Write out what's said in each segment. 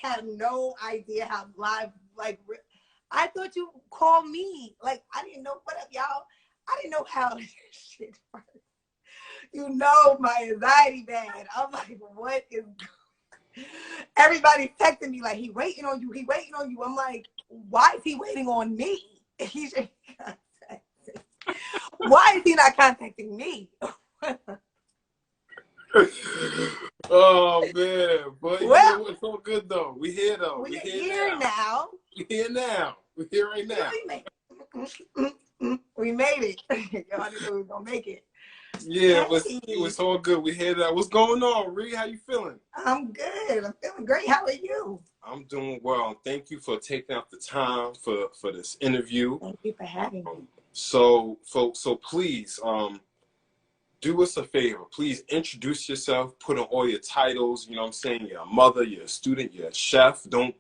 have no idea how live, like, I thought you called me. Like, I didn't know. What up, y'all? I didn't know how this shit works. You know my anxiety bad. I'm like, what is everybody's texting me like, he waiting on you, he waiting on you. I'm like, why is he waiting on me? He should why is he not contacting me? Oh man, but well, it's all good though. We here though. We're here now. We here now. We here right now. We made it. Y'all knew we were gonna make it. Yeah, it was all good. We hear that. What's going on, Ree? How you feeling? I'm good. I'm feeling great. How are you? I'm doing well. Thank you for taking out the time for this interview. Thank you for having me. So please, do us a favor. Please introduce yourself. Put on all your titles. You know what I'm saying? You're a mother. You're a student. You're a chef. Don't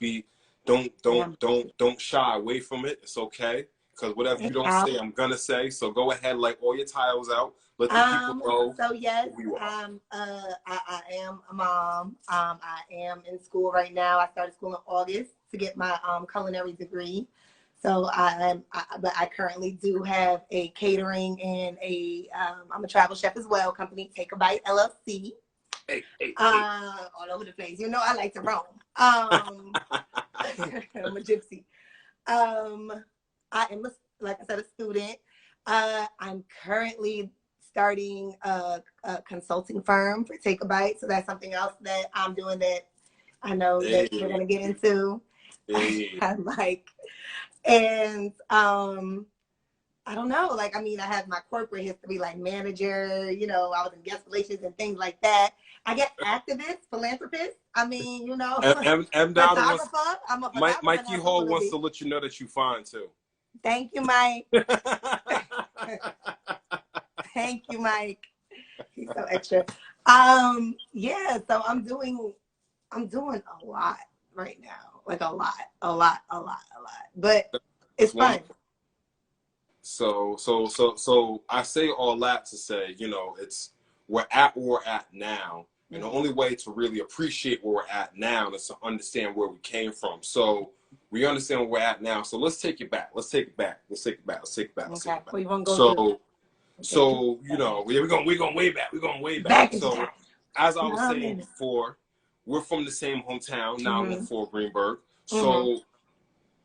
shy away from it. It's okay. Because whatever you don't say, I'm gonna say. So go ahead, like all your titles out. Let the people know. So yes, I am a mom. I am in school right now. I started school in August to get my culinary degree. So but I currently do have a catering and I'm a travel chef as well. Company Take a Bite LLC. All over the place. You know I like to roam. I'm a gypsy. I am, like I said, a student. I'm currently starting a consulting firm for Take a Bite. So that's something else that I'm doing that I know that we're going to get into. I'm like, and I don't know, like, I mean, I have my corporate history, like manager, you know, I was in guest relations and things like that. I get activist, philanthropist. I mean, you know, photographer. I'm a photographer. Mikey Hall wants to let you know that you're fine too. Thank you, Mike. Thank you, Mike. He's so extra. Yeah, so I'm doing a lot right now. Like a lot. But it's fun. So I say all that to say, you know, we're at where we're at now. And the only way to really appreciate where we're at now is to understand where we came from. So we understand where we're at now. So let's take it back. Let's take it back. Okay. Well, you want to go so you know, we're going way back. We're going way back. So as I was saying before, we're from the same hometown. Now I'm for Greenburgh. So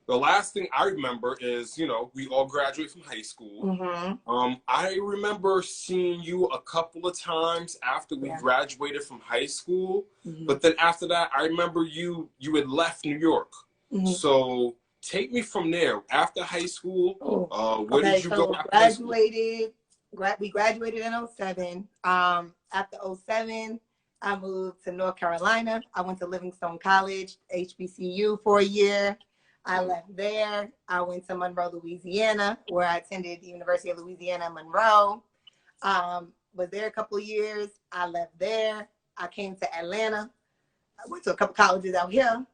the last thing I remember is, you know, we all graduated from high school. I remember seeing you a couple of times after we graduated from high school. But then after that, I remember you had left New York. So take me from there. After high school, where did you go after high school? We graduated in 07. After 07, I moved to North Carolina. I went to Livingstone College, HBCU, for a year. I left there. I went to Monroe, Louisiana, where I attended the University of Louisiana, Monroe. Was there a couple of years. I left there. I came to Atlanta. I went to a couple colleges out here.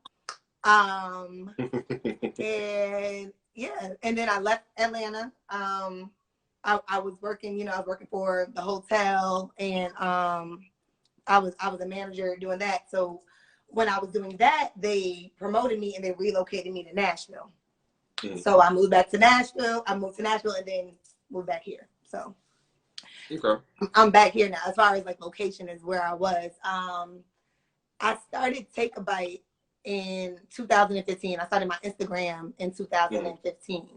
And then I left Atlanta. I was working, you know, I was working for the hotel, and I was a manager doing that. So when I was doing that, they promoted me and they relocated me to Nashville. So I moved back to Nashville. I moved to Nashville and then moved back here. So I'm back here now. As far as like location is where I was. I started Take a Bite in 2015. I started my Instagram in 2015.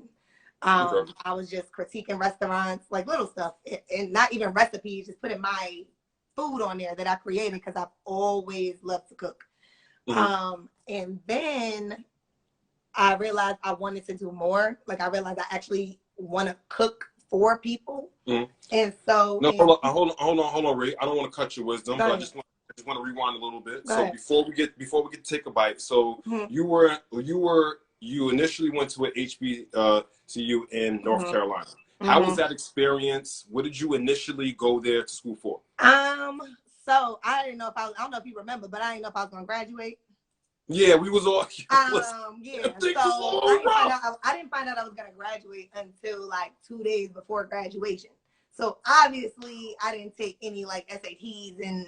I was just critiquing restaurants, like little stuff, and not even recipes, just putting my food on there that I created because I've always loved to cook. And then I realized I wanted to do more. Like I realized I actually want to cook for people. And so hold on, Ray. I don't want to cut your wisdom, but I just want to rewind a little bit. So before we get to Take a Bite, so you initially went to an HBCU in North Carolina. How was that experience? What did you initially go there to school for? So I didn't know if I don't know if you remember, but I didn't know if I was gonna graduate. Yeah, we was all. Yeah. So I didn't find out I was gonna graduate until like 2 days before graduation. So obviously I didn't take any like SATs and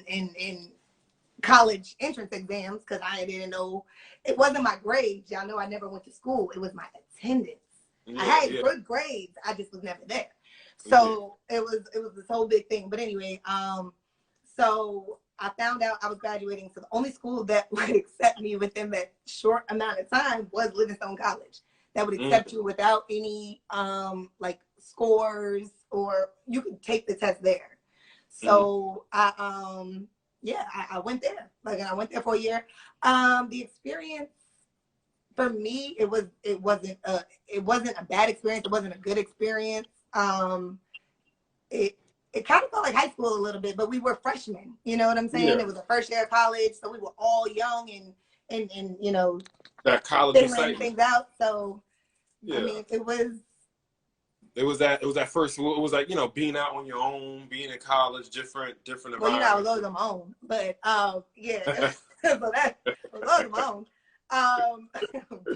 college entrance exams because I didn't know. It wasn't my grades. Y'all know I never went to school. It was my attendance. Yeah, I had yeah. good grades. I just was never there. So it was this whole big thing. But anyway, so I found out I was graduating. So the only school that would accept me within that short amount of time was Livingstone College. That would accept you without any like scores, or you could take the test there. So I went there. Like, I went there for a year. The experience for me, it wasn't a bad experience. It wasn't a good experience. It kind of felt like high school a little bit, but we were freshmen. You know what I'm saying? Yeah. It was the first year of college, so we were all young and you know, that college figuring things out. So yeah. I mean, it was that first. It was like, you know, being out on your own, being in college, different environment. Well, you know, I was always on my own, but yeah, so that I was always on my own.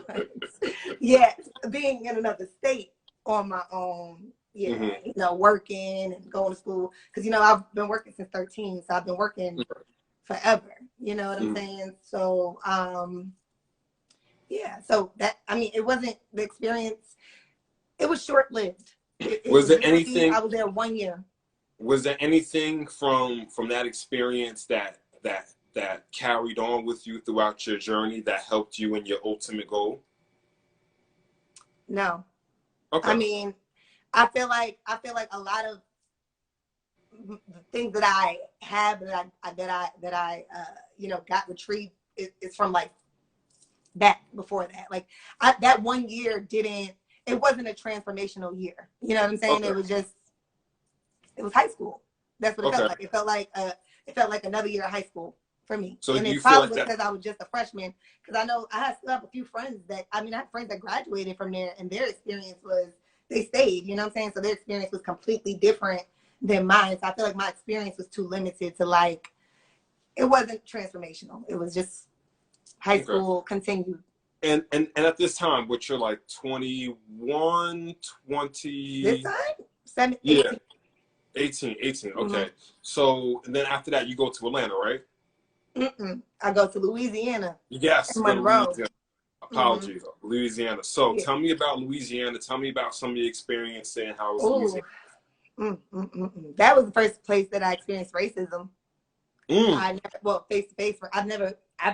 But, yeah, being in another state on my own, you know, working and going to school, because you know I've been working since 13, so I've been working forever. You know what I'm saying? So yeah, so that, I mean, it wasn't the experience. It was short lived. Was there anything? I was there 1 year. Was there anything from that experience that carried on with you throughout your journey that helped you in your ultimate goal? No. Okay. I mean, I feel like a lot of the things that I have that I you know, got retrieved is from like back before that. Like that 1 year it wasn't a transformational year. You know what I'm saying? Okay. It was high school. That's what it Okay. felt like. It felt like another year of high school for me. So and do you it probably feel like was because I was just a freshman. Because I know I still have a few friends I have friends that graduated from there, and their experience was they stayed. You know what I'm saying? So their experience was completely different than mine. So I feel like my experience was too limited to, like, it wasn't transformational. It was just high school continued. And at this time, which you're like 21, 20. This time? 18. Yeah. 18. Okay. So, and then after that, you go to Atlanta, right? I go to Louisiana. Yes. Monroe. Louisiana. Apologies. Louisiana. So tell me about Louisiana. Tell me about some of your experience and how it was Louisiana. That was the first place that I experienced racism. Face to face. I've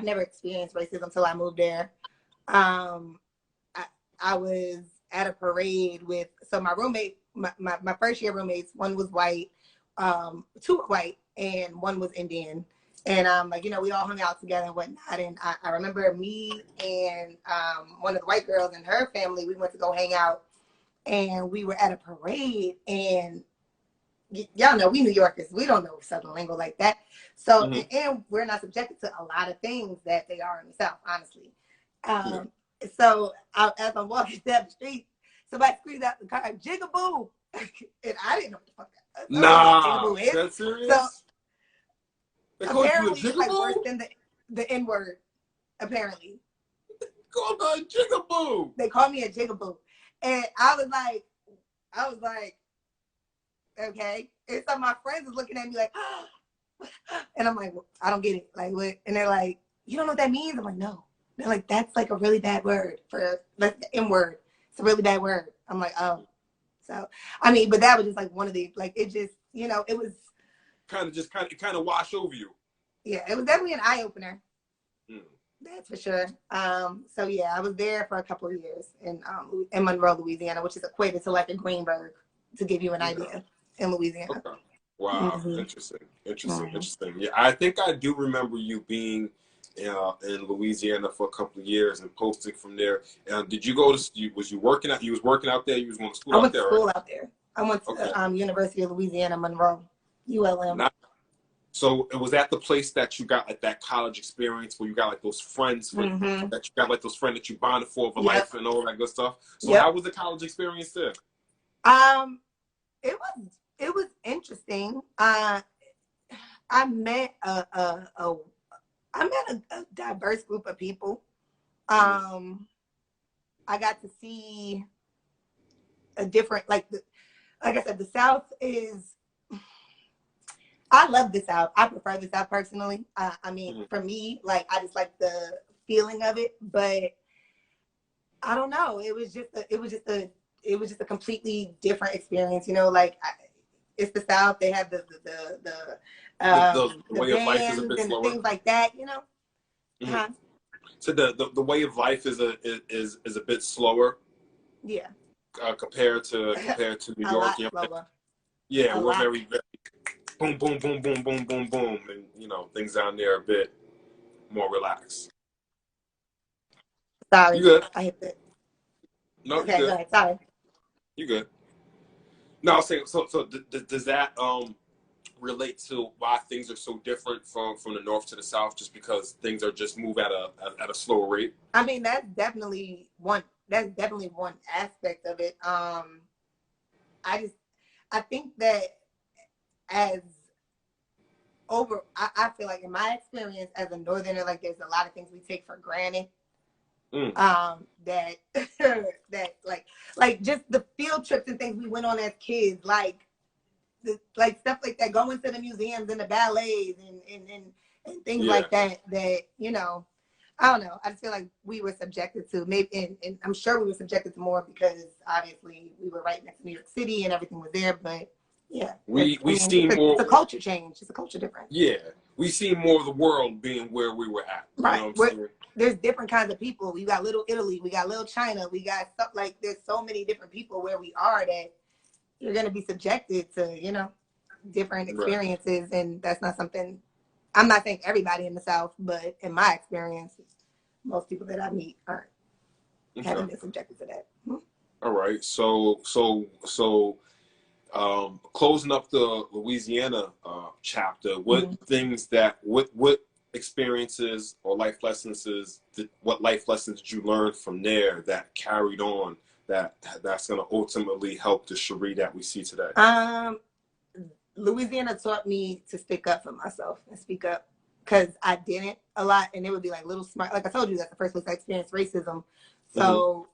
never experienced racism until I moved there. I was at a parade with my roommate, my first year roommates. One was white, two were white, and one was Indian. And like, you know, we all hung out together and whatnot. And I remember me and one of the white girls and her family, we went to go hang out, and we were at a parade. And y'all know we New Yorkers, we don't know Southern lingo like that. So and we're not subjected to a lot of things that they are in the South, honestly. So as I'm walking down the street, somebody screamed out the car, "Jigaboo!" And I didn't know what the fuck that was. Nah, that's serious? So they called you a apparently it's like jigaboo? worse than the N-word, apparently. Called her a jigaboo. They called me a jigaboo. And I was like, okay. And so my friends was looking at me like, and I'm like, well, I don't get it. Like, what? And they're like, you don't know what that means? I'm like, no. They're like, that's like a really bad word for like the N-word. It's a really bad word. I'm like, oh. So, I mean, but that was just like one of the, like, it just, you know, it was kind of wash over you. Yeah, it was definitely an eye-opener. That's for sure. So yeah, I was there for a couple of years in Monroe, Louisiana, which is equated to like a Greenburgh, to give you an idea, in Louisiana. Okay. Wow, interesting. Yeah, I think I do remember you being in Louisiana for a couple of years and posting from there. Did you go to? Was you working out? You was working out there. You was going to school out there. I went to school out there. I went to University of Louisiana Monroe, ULM. So it was at the place that you got like that college experience where you got like those friends that you got like those friends that you bonded for life and all that good stuff. So how was the college experience there? It was interesting. I met a diverse group of people. I got to see a different, like I said, the South is, I love the South. I prefer the South personally. I mean, for me, like I just like the feeling of it, but I don't know. It was just a completely different experience. You know, like it's the South. They have The the way of life is a bands bit and the slower. things like that. You know. Mm-hmm. So the way of life is a bit slower. Yeah. Compared to New A York. lot slower. Yeah, A we're lot. very boom, boom, boom, boom, boom, boom, boom, and you know things down there are a bit more relaxed. Sorry, You good? I hit it. No, you Okay, go good. ahead. Sorry. You good. No, I was saying. So does that relate to why things are so different from the north to the south? Just because things are just move at a slower rate. I mean, that's definitely one. That's definitely one aspect of it. I think that as I feel like in my experience as a northerner, like there's a lot of things we take for granted. That that like just the field trips and things we went on as kids, like stuff like that, going to the museums and the ballets and things like that. That you know, I don't know. I just feel like we were subjected to maybe, and I'm sure we were subjected to more because obviously we were right next to New York City and everything was there. But yeah, we see more. It's a culture change. It's a culture difference. Yeah, we see more of the world being where we were at. Right. You know what I'm saying? There's different kinds of people. We got Little Italy. We got Little China. We got stuff like there's so many different people where we are that you're going to be subjected to, you know, different experiences. Right. And that's not something, I'm not saying everybody in the South, but in my experience, most people that I meet aren't haven't been subjected to that. All right. So closing up the Louisiana chapter, what things that what experiences or life lessons what life lessons did you learn from there that carried on that's going to ultimately help the Cherie that we see today? Louisiana taught me to stick up for myself and speak up because I didn't a lot, and it would be like little smart. Like I told you, that's the first place I experienced racism. So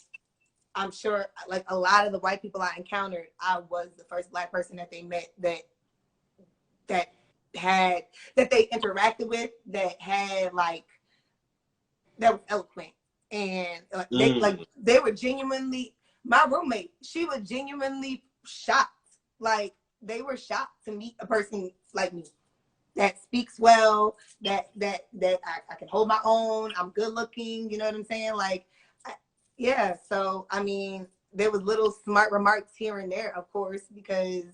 I'm sure, like a lot of the white people I encountered, I was the first Black person that they met that they interacted with that had like that was eloquent, and they were genuinely. My roommate, she was genuinely shocked. Like they were shocked to meet a person like me that speaks well, that I can hold my own. I'm good looking. You know what I'm saying? Like, yeah. So I mean, there was little smart remarks here and there, of course, because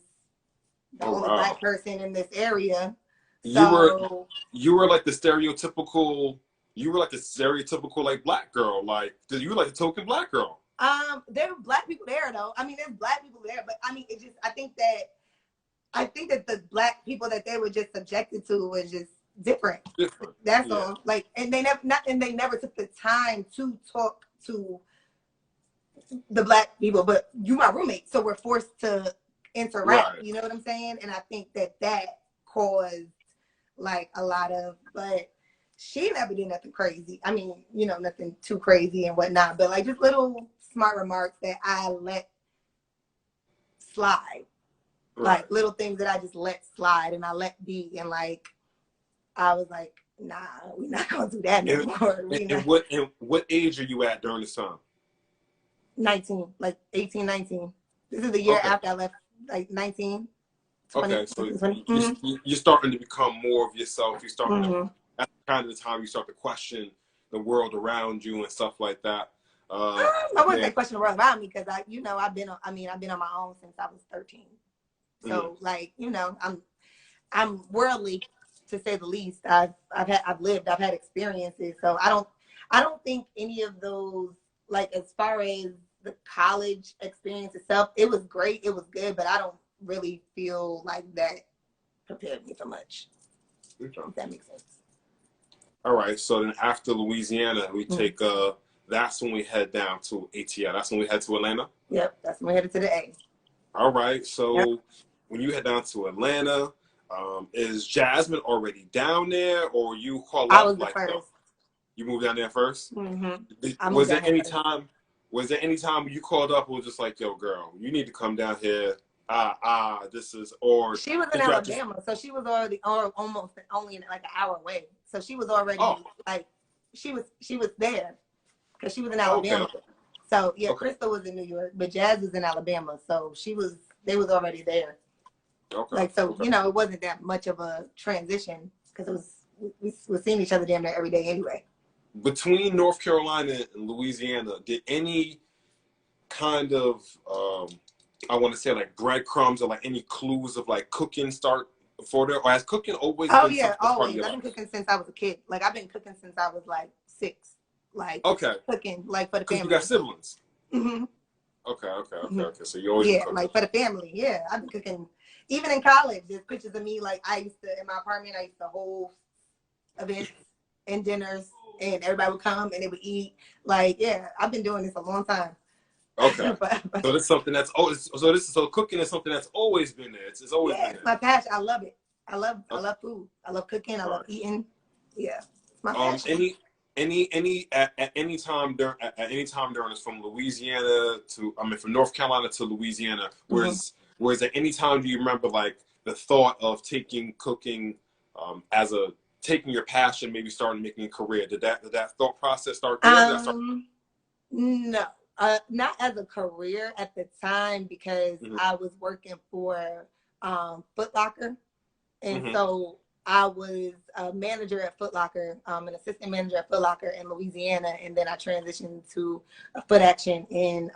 the only Black person in this area. So you were like the stereotypical. You were like the stereotypical like Black girl. Like you were like the token Black girl. There were Black people there though. I mean, there's Black people there, but I mean, it just I think that the Black people that they were just subjected to was just different. That's all. Like, and they never took the time to talk to the Black people. But you my roommate, so we're forced to interact. Right. You know what I'm saying? And I think that caused like a lot of, but she never did nothing crazy. I mean, you know, nothing too crazy and whatnot, but like just little smart remarks that I let slide. Right. Like little things that I just let slide and I let be. And like, I was like, nah, we're not going to do that anymore. And what age are you at during this time? 19, like 18, 19. This is the year after I left, like 19. 20, okay, so 20. You're starting to become more of yourself. You're starting to, that's kind of the time you start to question the world around you and stuff like that. I wouldn't say question the world around me because I've been on my own since I was 13. So like, you know, I'm worldly to say the least. I've had experiences. So I don't think any of those, like as far as the college experience itself, it was great, it was good, but I don't really feel like that prepared me for much. If that makes sense. All right. So then after Louisiana, we take that's when we head down to ATL. That's when we head to Atlanta. Yep, that's when we headed to the A. All right. So when you head down to Atlanta, is Jasmine already down there, or you call up? I was the like first. You moved down there first. Was there any time? Was there any time you called up and was just like, "Yo, girl, you need to come down here. this is, or she was in Alabama, so she was already almost only like an hour away. So she was already like she was there because she was in Alabama. Okay. So yeah, Crystal was in New York, but Jazz was in Alabama. So they was already there. Okay. Like, so, you know, it wasn't that much of a transition because we were seeing each other damn near every day anyway. Between North Carolina and Louisiana, did any kind of, I want to say like breadcrumbs or like any clues of like cooking start for there? Or has cooking always been yeah, something part of always. your I've life? been cooking since I was a kid. Like, I've been cooking since I was like 6. Like, cooking, like, for the family. Because you got siblings. Mm-hmm. Okay. So you always been cooking. Like, for the family. Yeah, I've been cooking. Even in college, there's pictures of me. Like, I used to, in my apartment, I used to hold events and dinners, and everybody would come and they would eat. Like, yeah, I've been doing this a long time. Okay. So it's something that's always, so cooking is something that's always been there. It's always been there. It's my passion. I love it. I love food. I love cooking. I love eating. Yeah. It's my passion. At any time during this, from Louisiana to, from North Carolina to Louisiana, whereas at any time do you remember like the thought of taking cooking taking your passion, maybe starting making a career? Did that thought process start there? No, not as a career at the time, because I was working for Foot Locker, and so I was a manager at Foot Locker, an assistant manager at Foot Locker in Louisiana, and then I transitioned to a Foot Action in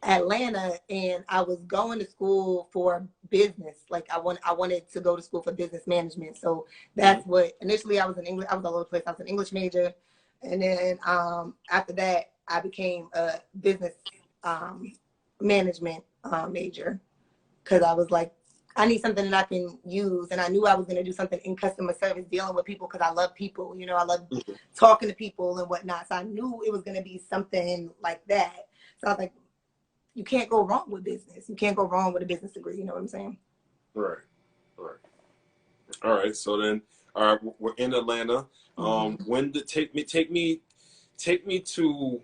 Atlanta, and I was going to school for business. Like, I wanted to go to school for business management. So that's what initially I was in English. I was all over the place. I was an English major, and then after that I became a business management major, because I was like, I need something that I can use. And I knew I was going to do something in customer service, dealing with people, because I love people. You know, I love talking to people and whatnot. So I knew it was going to be something like that. So I was like, you can't go wrong with business. You can't go wrong with a business degree. You know what I'm saying? Right. All right. So then, all right, we're in Atlanta. When did take me to?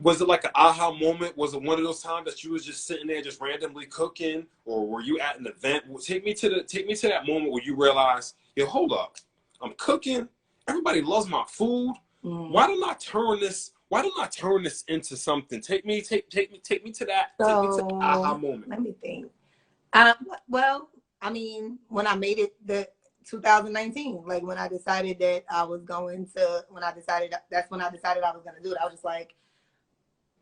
Was it like an aha moment? Was it one of those times that you was just sitting there just randomly cooking, or were you at an event? Take me to that moment where you realize, yo, hold up, I'm cooking. Everybody loves my food. Why don't I turn this into something? Take me to that. Take me to the aha moment. Let me think. Well, I mean, when I made it the 2019, like when I decided that I was going to, that's when I decided I was going to do it. I was just like,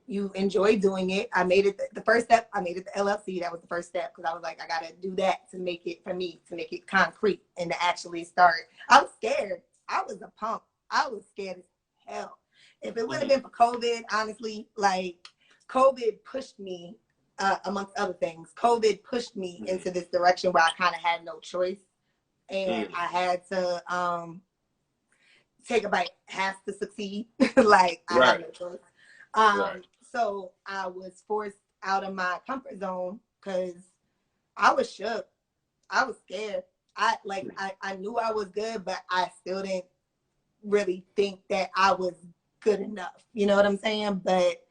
you enjoy doing it. I made it the first step. I made it the LLC. That was the first step, because I was like, I got to do that to make it, for me, to make it concrete and to actually start. I was scared. I was a punk. I was scared as hell. If it would have been for COVID, honestly, like, COVID pushed me, amongst other things, COVID pushed me into this direction where I kind of had no choice. And I had to take a bite, has to succeed. Like, I had no choice. So I was forced out of my comfort zone, because I was shook. I was scared. I knew I was good, but I still didn't really think that I was good enough. You know what I'm saying? But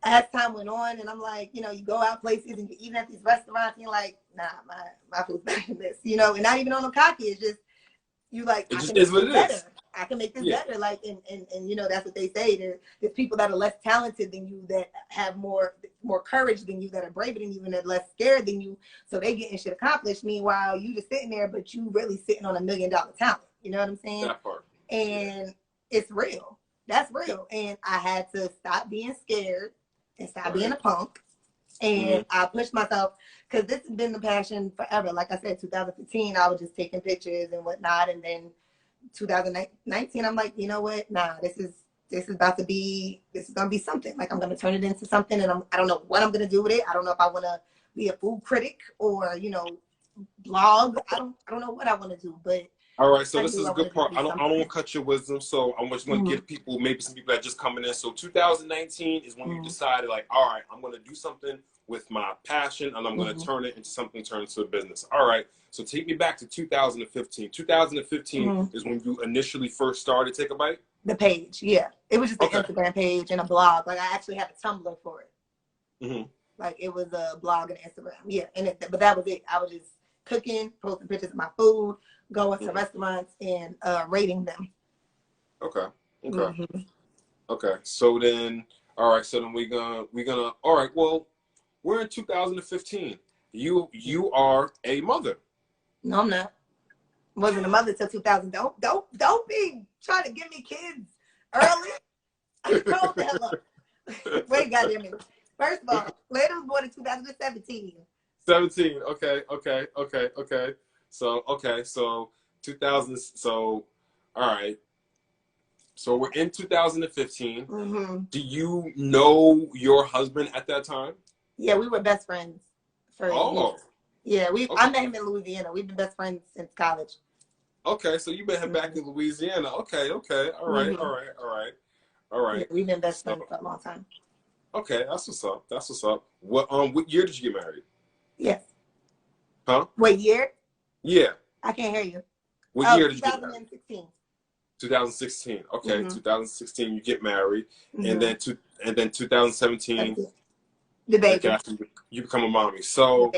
as time went on, and I'm like, you know, you go out places and you eat at these restaurants, and you're like, nah, my food's better than this, you know, and not even on the cocky. It's just, you like, I can make this better. I can make this better. Like, and you know, that's what they say. There's people that are less talented than you, that have more courage than you, that are braver than you, and that are less scared than you. So they getting shit accomplished. Meanwhile, you just sitting there, but you really sitting on $1 million talent. You know what I'm saying? That part. And it's real. That's real. And I had to stop being scared and stop being a punk. And I pushed myself, because this has been the passion forever. Like I said, 2015, I was just taking pictures and whatnot. And then 2019, I'm like, you know what? Nah, this is going to be something. Like, I'm going to turn it into something. And I don't know what I'm going to do with it. I don't know if I want to be a food critic or, you know, blog. I don't know what I want to do, but all right, so this is a good part. I don't want to cut your wisdom, so I just want to give people, maybe some people that are just coming in. So 2019 is when you decided, like, all right, I'm going to do something with my passion, and I'm going to turn it into something, turn it into a business. All right, so take me back to 2015. 2015 is when you initially first started Take a Bite? The page, yeah. It was just an Instagram page and a blog. Like, I actually had a Tumblr for it. Like it was a blog and Instagram. Yeah, but that was it. I was just cooking, posting pictures of my food, going to restaurants and rating them. Okay. Okay. So then, all right. So then we're gonna. All right. Well, we're in 2015. You are a mother. No, I'm not. Wasn't a mother till 2000. Don't be trying to give me kids early. Hold the hell up. Wait, goddamn it. First of all, Leda was born in 2017. 17. Okay. So 2000. So all right. So we're in 2015. Mm-hmm. Do you know your husband at that time? Yeah, we were best friends for years. Yeah, I met him in Louisiana. We've been best friends since college. Okay, so you met him back in Louisiana. Okay. All right. Yeah, we've been best friends for a long time. Okay, that's what's up. What year did you get married? Yes. Huh? What year? Yeah. I can't hear you. What year did you get married? 2016. 2016. Okay, 2016 you get married, and then 2017 the baby. You become a mommy. So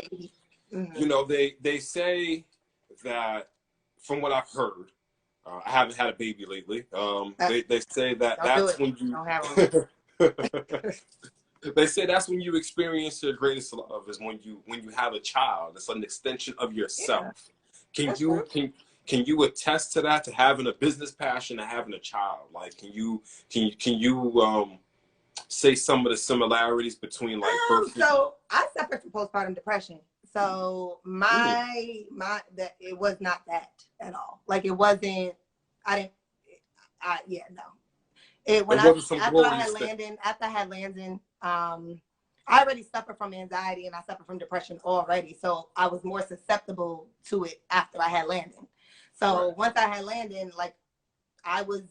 you know they say that, from what I've heard, I haven't had a baby lately. They say that that's when you don't have one. They say that's when you experience your greatest love, is when you have a child. It's an extension of yourself. Yeah. Can you attest to that, to having a business passion and having a child? Like, can you say some of the similarities between like birth? So I suffered from postpartum depression. So it was not that at all. Like it wasn't. After I had Landon, I already suffered from anxiety and I suffered from depression already. So I was more susceptible to it after I had Landon. So once I had Landon, like I was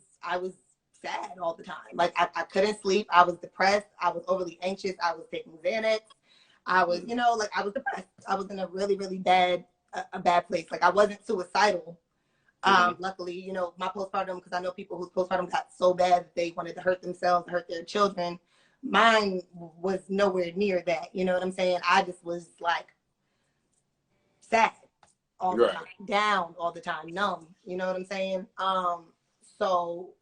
sad all the time. Like I couldn't sleep. I was depressed. I was overly anxious. I was taking Xanax. I was, I was depressed. I was in a really, really bad place. Like I wasn't suicidal. Luckily, my postpartum, because I know people whose postpartum got so bad that they wanted to hurt themselves, hurt their children. Mine was nowhere near that. You know what I'm saying? I just was like sad all the time, down all the time, numb. You know what I'm saying? So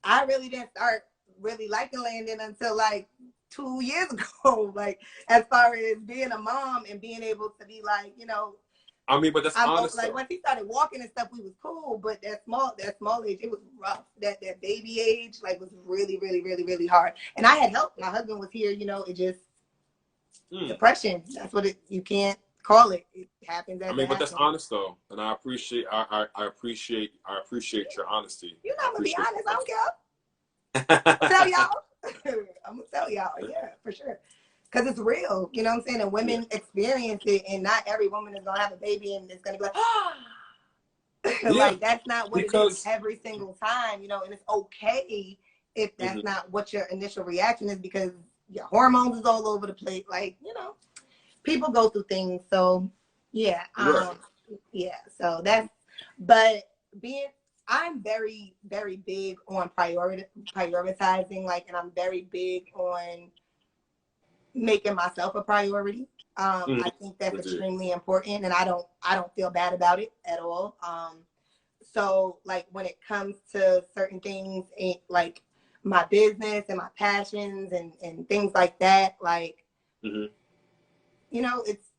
I really didn't start really liking Landon until like 2 years ago. Like as far as being a mom and being able to be like, I mean, but that's honest. Like once he started walking and stuff, we was cool. But that small age, it was rough. That baby age, like, was really, really, really, really hard. And I had help. My husband was here. It just depression. That's what you can't call it. It happens. But that's honest though, and I appreciate. I appreciate your honesty. You're not gonna be honest. I don't care. I'm gonna tell y'all. I'm gonna tell y'all. Yeah, for sure. Because it's real, you know what I'm saying? And women experience it, and not every woman is going to have a baby and it's going to be like, like, that's not what it is every single time, and it's okay if that's not what your initial reaction is, because your hormones is all over the place. Like, people go through things. So, yeah. So that's, but I'm very, very big on prioritizing, like, and I'm very big on making myself a priority. I think that's extremely important, and I don't feel bad about it at all. So like when it comes to certain things, like my business and my passions and things like that, like it's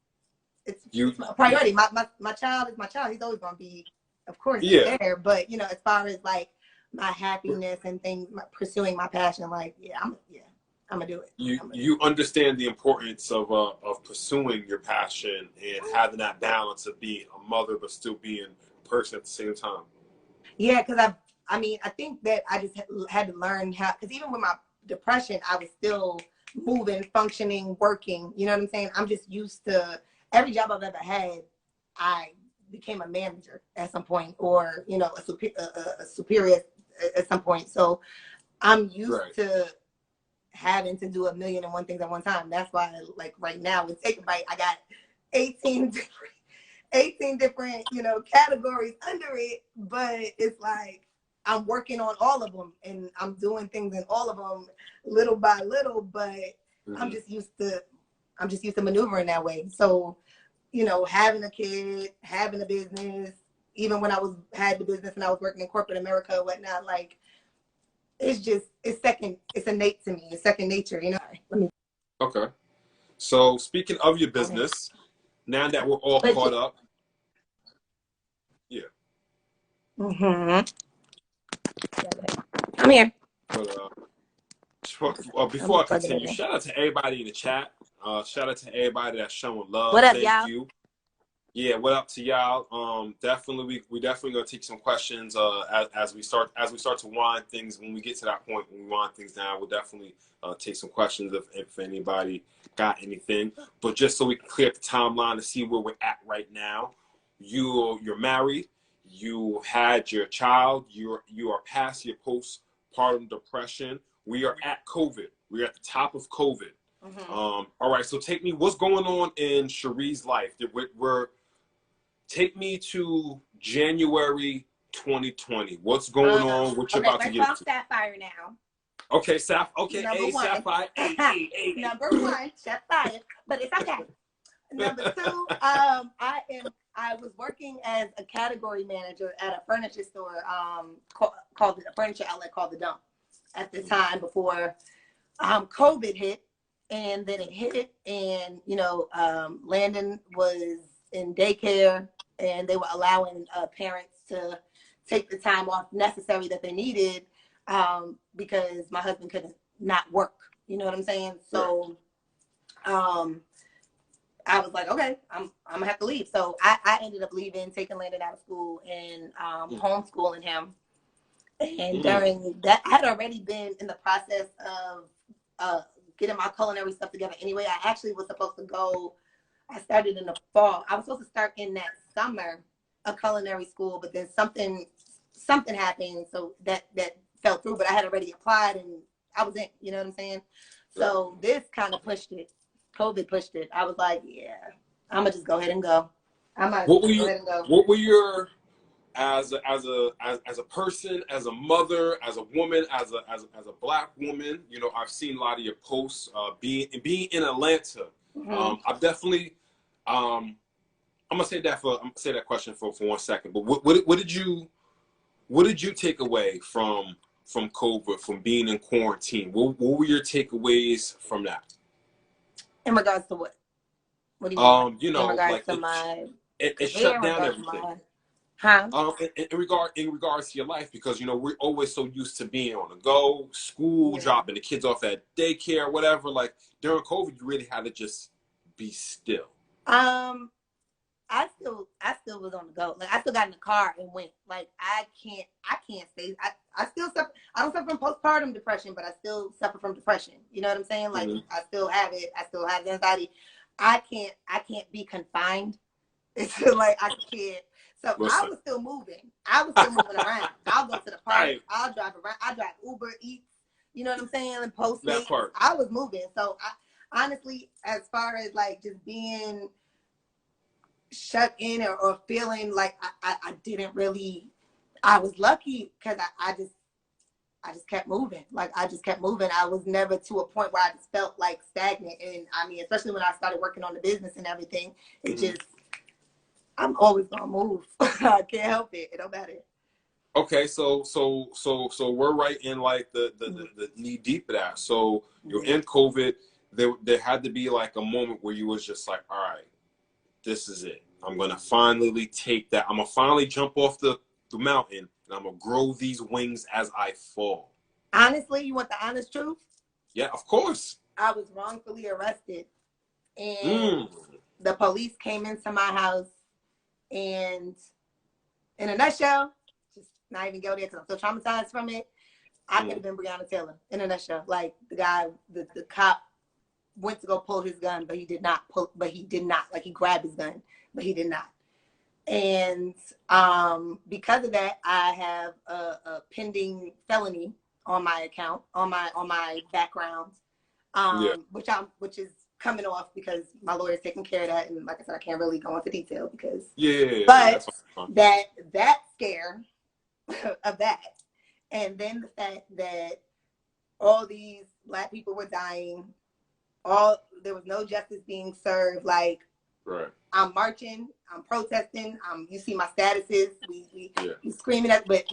a priority. My child is my child. He's always gonna be, of course, there. But as far as like my happiness and things, pursuing my passion, like I'm gonna do it. You understand the importance of pursuing your passion and having that balance of being a mother but still being a person at the same time. Yeah, because I think that I just had to learn how. Because even with my depression, I was still moving, functioning, working. You know what I'm saying? I'm just used to every job I've ever had. I became a manager at some point, or a superior at some point. So I'm used to having to do 1,000,001 things at one time. That's why, like right now with Take a Bite, I got 18 different, categories under it. But it's like I'm working on all of them and I'm doing things in all of them little by little. But I'm just used to I'm just used to maneuvering that way. So, you know, having a kid, having a business, even when had the business and I was working in corporate America or whatnot, like it's innate to me. It's second nature, you know. Let me. Okay. So speaking of your business, now that we're all caught up, yeah. Mm-hmm. I'm here. But before I continue, shout out to everybody in the chat. Shout out to everybody that's showing love. What up, Thank y'all? you. Yeah, what up to y'all? Definitely, we definitely gonna take some questions. As we start to wind things. When we get to that point, when we wind things down, we'll definitely take some questions if anybody got anything. But just so we can clear up the timeline to see where we're at right now. You're married. You had your child. You are past your postpartum depression. We are at COVID. We're at the top of COVID. Mm-hmm. All right, so take me. What's going on in Cherie's life? Take me to January 2020. What's going on? What you're about to get into? Sapphire now. Okay, Okay, Number one. Sapphire. Number one, Sapphire. But it's okay. Number two, I was working as a category manager at a furniture store called a furniture outlet called The Dump at the time before COVID hit. And then it hit, and you know, Landon was in daycare, and they were allowing parents to take the time off necessary that they needed because my husband couldn't not work. You know what I'm saying? So, I was like, okay, I'm gonna have to leave. So I ended up leaving, taking Landon out of school, and homeschooling him. And during that, I had already been in the process of getting my culinary stuff together anyway. I actually was supposed to go, I started in the fall. I was supposed to start in that summer a culinary school, but then something happened, so that fell through. But I had already applied and I was in, you know what I'm saying? So this kind of pushed it. COVID pushed it. I was like, yeah, I'm gonna just go ahead and go. What were your as a person, as a mother, as a woman, as a black woman, you know, I've seen a lot of your posts. Being in Atlanta, I've definitely. I'm gonna say that question for 1 second. But what did you take away from COVID, from being in quarantine? What were your takeaways from that? In regards to what? What do you mean? You know, in regards like to it shut down everything. In regards to your life, because you know we're always so used to being on the go, school, dropping the kids off at daycare, whatever. Like during COVID, you really had to just be still. I still was on the go. Like I still got in the car and went. Like I can't stay. I still suffer. I don't suffer from postpartum depression, but I still suffer from depression. You know what I'm saying? Like I still have it. I still have anxiety. I can't be confined. It's like I can't. So I was still moving. I was still moving around. I'll go to the park. Right. I'll drive around. I drive Uber Eats. You know what I'm saying? And Postmates. I was moving. So I honestly, as far as like just being shut in or feeling like I didn't really, I was lucky because I just kept moving. Like I just kept moving. I was never to a point where I just felt like stagnant. And I mean, especially when I started working on the business and everything, it just, I'm always gonna move. I can't help it. It don't matter. Okay, so we're right in like the knee deep of that. So you're in COVID. There had to be like a moment where you was just like, all right, this is it. I'm gonna finally take that. I'm gonna finally jump off the mountain, and I'm gonna grow these wings as I fall. Honestly, you want the honest truth? Yeah, of course. I was wrongfully arrested, and the police came into my house. And in a nutshell, just not even go there because I'm still traumatized from it. I could have been Breonna Taylor in a nutshell. Like the guy, the cop went to go pull his gun, but he did not pull. But he did not. Like he grabbed his gun, but he did not. And because of that, I have a pending felony on my account, on my background, which is coming off because my lawyer's taking care of that, and like I said, I can't really go into detail because but that scare of that, and then the fact that all these Black people were dying, there was no justice being served. Like, right. I'm marching, I'm protesting, you see my statuses, we screaming at, but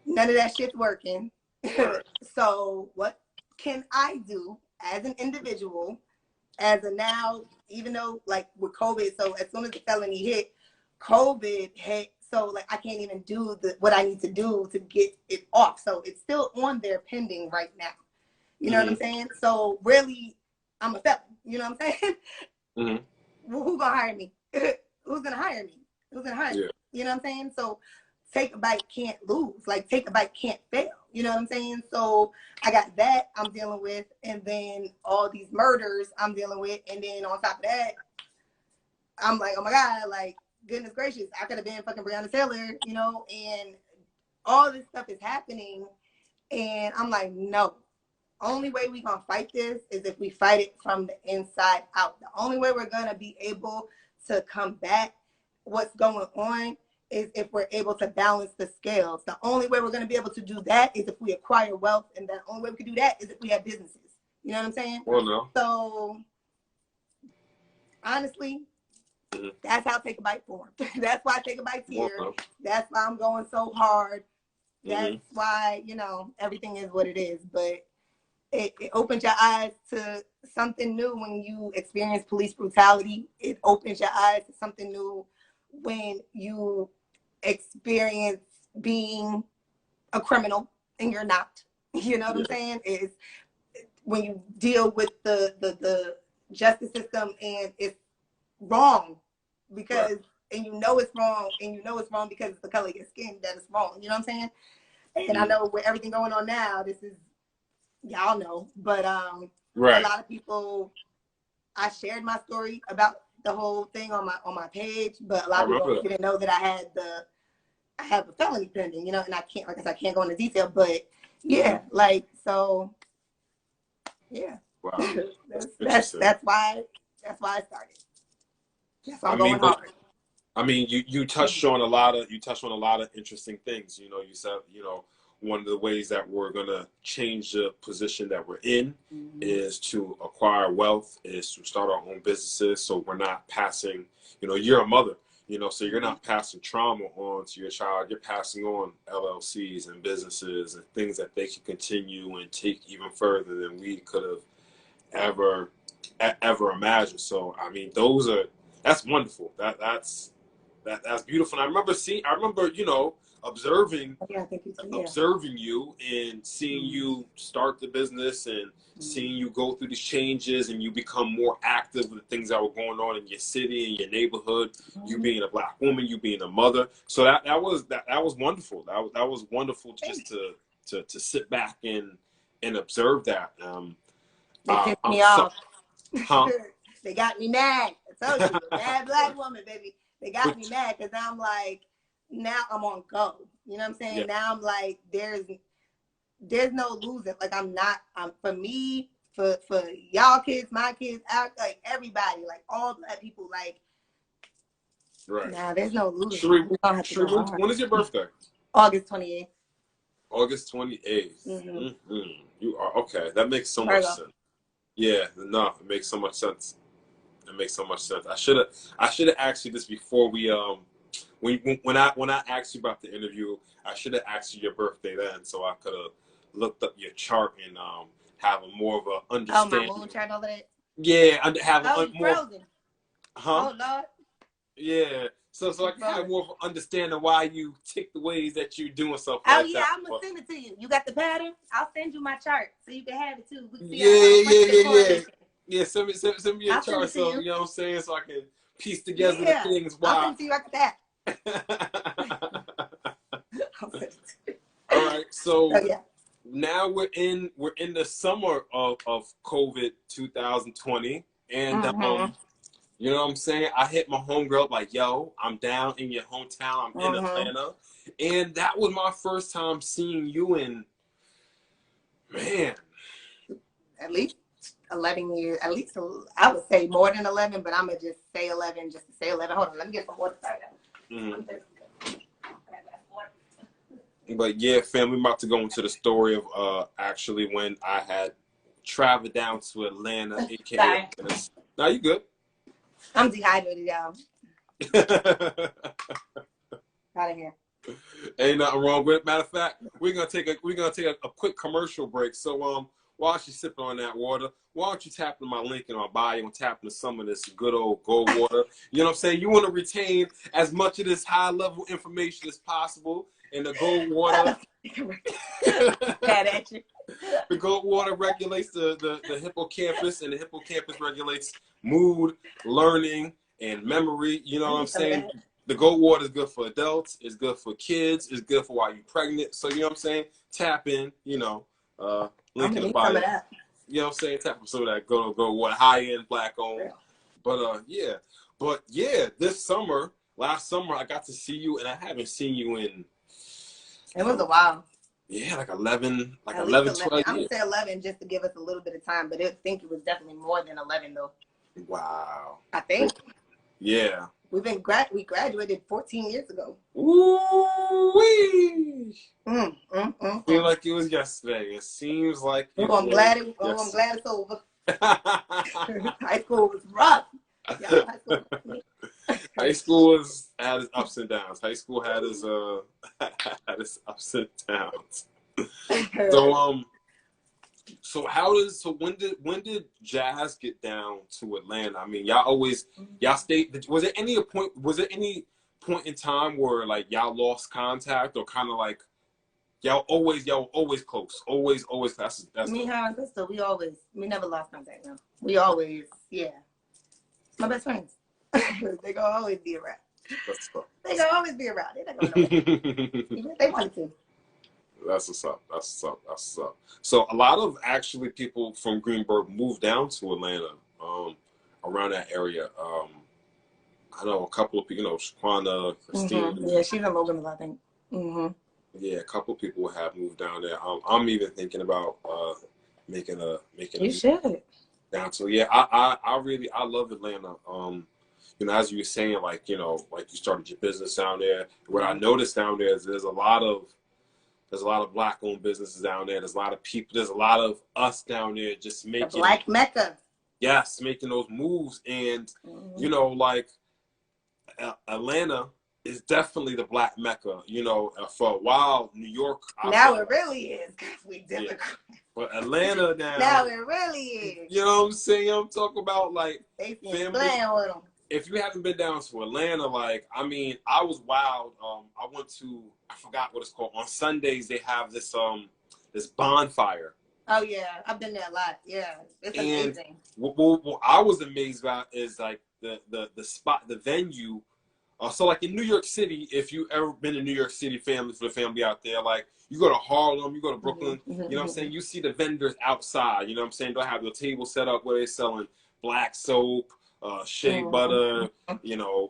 none of that shit's working. Right. So what can I do as an individual, as a now, even though like with COVID, so as soon as the felony hit, COVID hit, so like I can't even do what I need to do to get it off. So it's still on there pending right now. You know what I'm saying? So really, I'm a felon. You know what I'm saying? Well, who's gonna hire me? Who's gonna hire me? Who's gonna hire me? You know what I'm saying? So Take a Bite can't lose. Like Take a Bite can't fail. You know what I'm saying? So I got that I'm dealing with, and then all these murders I'm dealing with, and then on top of that, I'm like, oh my God, like goodness gracious, I could have been fucking Breonna Taylor, you know, and all this stuff is happening, and I'm like, no. Only way we're going to fight this is if we fight it from the inside out. The only way we're going to be able to combat what's going on is if we're able to balance the scales. The only way we're going to be able to do that is if we acquire wealth, and the only way we can do that is if we have businesses. You know what I'm saying? Well, no. So, honestly, that's how Take a Bite formed. That's why Take a Bite's here. Well, no. That's why I'm going so hard. That's why, you know, everything is what it is. But it opens your eyes to something new when you experience police brutality. It opens your eyes to something new when you experience being a criminal and you're not. You know what I'm saying? It's when you deal with the justice system and it's wrong because, and you know it's wrong, and you know it's wrong because it's the color of your skin that is wrong. You know what I'm saying? And I know with everything going on now, this is, y'all know, but a lot of people, I shared my story about the whole thing on my page, but a lot of people didn't know that I have a felony pending, you know, and I can't, like I said, I can't go into detail, but like, so wow. that's why I started. That's why I'm going hard. I mean, you touched on a lot of interesting things. You know, you said, you know, one of the ways that we're going to change the position that we're in is to acquire wealth, is to start our own businesses. So we're not passing, you know, you're a mother, you know, so you're not passing trauma on to your child. You're passing on LLCs and businesses and things that they can continue and take even further than we could have ever imagined. So, I mean, that's wonderful. That's beautiful. And I remember, you know, observing you and seeing you start the business and seeing you go through these changes and you become more active with the things that were going on in your city and your neighborhood. You being a Black woman, you being a mother. So that was wonderful. That was wonderful just to sit back and observe that. They pissed me off. They got me mad. I told you, bad Black woman, baby. They got me mad because I'm like, now I'm on go. You know what I'm saying? Yeah. Now I'm like, there's no losing. Like for me, for y'all kids, my kids, like everybody, like all Black people, like, nah, there's no losing. Sheree, when is your birthday? August 28th. August 28th. You are okay. That makes so much sense. Yeah, no, it makes so much sense. It makes so much sense. I should have asked you this before we when I asked you about the interview. I should have asked you your birthday then, so I could have looked up your chart and have a more of a understanding. Oh, my moon chart over there. Yeah, have more. Frozen. Huh? Oh Lord. Yeah. So I can have more of an understanding why you tick the ways that you're doing stuff like that. Oh yeah, I'm gonna send it to you. You got the pattern? I'll send you my chart so you can have it too. Yeah, send me your chart so you know what I'm saying, so I can piece together the things. Why? I'll send it to you after that. All right, so now we're in the summer of COVID 2020, and you know what I'm saying? I hit my homegirl like, yo, I'm down in your hometown. I'm in Atlanta, and that was my first time seeing you in, man, at least 11 years, at least I would say more than 11, but I'm gonna just say 11 just to say 11. Hold on, let me get some water. But yeah, fam, we're about to go into the story of actually when I had travel down to Atlanta, aka Sorry. Atlanta. Now you good. I'm dehydrated, y'all. Out of here. Ain't nothing wrong with it. Matter of fact, we're gonna take a quick commercial break. So while she's sipping on that water, why don't you tap into my link in our bio and tap into some of this good old gold water? You know what I'm saying? You want to retain as much of this high level information as possible. And the gold water the gold water regulates the hippocampus, and the hippocampus regulates mood, learning, and memory. You know what I'm saying? The gold water is good for adults, it's good for kids, it's good for while you're pregnant. So you know what I'm saying? Tap in, link in the bio. You know what I'm saying? Tap in some of that gold water, high end, black owned. Yeah. But yeah, last summer I got to see you, and I haven't seen you in it was a while. Yeah, like 11, 12 years. I'm gonna say 11 just to give us a little bit of time, but I think it was definitely more than 11 though. Wow. I think. Yeah. We graduated 14 years ago. Ooh-wee. Feel like it was yesterday. It seems like I'm glad it's over. High school was rough. Yeah, high school had its ups and downs. High school had its ups and downs. So when did Jazz get down to Atlanta? I mean, y'all stayed. Was there any point in time where like y'all lost contact, or kind of like y'all always close, always that's me, her, and sister. We never lost contact. No, we always, my best friends. They gonna always be around. They gonna always be around. They're not going nowhere. They wanted to. That's what's up. So a lot of actually people from Greenburgh moved down to Atlanta, around that area. I know a couple of people, Shaquana, Christine. Yeah, she's in Loganville, I think. Yeah, a couple of people have moved down there. I'm even thinking about making a. You should. Down to I love Atlanta. As you were saying, like you started your business down there. What I noticed down there is there's a lot of black-owned businesses down there. There's a lot of people. There's a lot of us down there just making the Black Mecca. Yes, making those moves, and Atlanta is definitely the Black Mecca. For a while, New York. Now it really is. We Democrat. Yeah. But Atlanta now. Now it really is. You know what I'm saying? I'm talking about like they family. Playing with them. If you haven't been down to Atlanta, I was wild. I went to, I forgot what it's called. On Sundays they have this bonfire. Oh yeah, I've been there a lot. Yeah, it's amazing. What I was amazed about is like the spot, the venue. So like in New York City, if you ever been to New York City, for the family out there, like you go to Harlem, you go to Brooklyn, you know what I'm saying? You see the vendors outside, you know what I'm saying? They'll have your table set up where they're selling black soap, shea butter,